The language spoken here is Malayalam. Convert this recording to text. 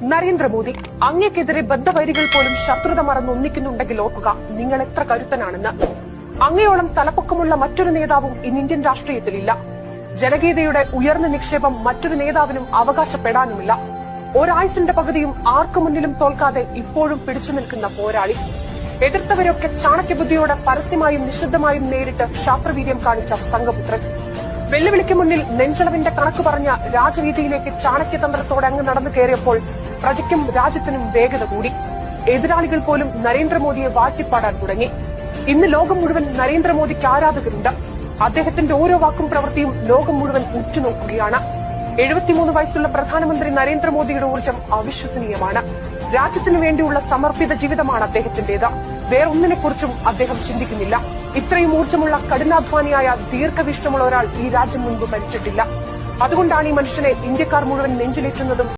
നരേന്ദ്രമോദി അങ്ങേക്കെതിരെ ബദ്ധവൈരികൾ പോലും ശത്രുത മറന്ന് ഒന്നിക്കുന്നുണ്ടെങ്കിൽ ഓർക്കുക നിങ്ങൾ എത്ര കരുത്തനാണെന്ന്. അങ്ങയോളം തലപ്പൊക്കമുള്ള മറ്റൊരു നേതാവും ഇന്ന് ഇന്ത്യൻ രാഷ്ട്രീയത്തിലില്ല. ജനകീയതയുടെ ഉയർന്ന നിക്ഷേപം മറ്റൊരു നേതാവിനും അവകാശപ്പെടാനുമില്ല. ഒരായുസിന്റെ പകുതിയും ആർക്കു മുന്നിലും തോൽക്കാതെ ഇപ്പോഴും പിടിച്ചു നിൽക്കുന്ന പോരാളി. എതിർത്തവരൊക്കെ ചാണക്യബുദ്ധിയോടെ പരസ്യമായും നിശബ്ദമായും നേരിട്ട് ക്ഷാത്രവീര്യം കാണിച്ച സംഘപുത്രൻ. വെല്ലുവിളിക്ക് മുന്നിൽ നെഞ്ചളവിന്റെ കണക്ക് പറഞ്ഞ രാജരീതിയിലേക്ക് ചാണക്യതന്ത്രത്തോടെ അങ്ങ് നടന്നു കയറിയപ്പോൾ പ്രജയ്ക്കും രാജ്യത്തിനും വേഗത കൂടി. എതിരാളികൾ പോലും നരേന്ദ്രമോദിയെ വാഴ്ത്തിപ്പാടാൻ തുടങ്ങി. ഇന്ന് ലോകം മുഴുവൻ നരേന്ദ്രമോദിക്ക് ആരാധകരുണ്ട്. അദ്ദേഹത്തിന്റെ ഓരോ വാക്കും പ്രവൃത്തിയും ലോകം മുഴുവൻ ഉറ്റുനോക്കുകയാണ്. 73 വയസ്സുള്ള പ്രധാനമന്ത്രി നരേന്ദ്രമോദിയുടെ ഊർജ്ജം അവിശ്വസനീയമാണ്. രാജ്യത്തിനു വേണ്ടിയുള്ള സമർപ്പിത ജീവിതമാണ് അദ്ദേഹത്തിന്റേത്. വേറൊന്നിനെക്കുറിച്ചും അദ്ദേഹം ചിന്തിക്കുന്നില്ല. ഇത്രയും ഊർജ്ജമുള്ള കഠിനാധ്വാനിയായ ദീർഘവീക്ഷണമുള്ള ഒരാൾ ഈ രാജ്യം മുൻപ് ഭരിച്ചിട്ടില്ല. അതുകൊണ്ടാണ് ഈ മനുഷ്യനെ ഇന്ത്യക്കാർ മുഴുവൻ നെഞ്ചിലേറ്റുന്നതും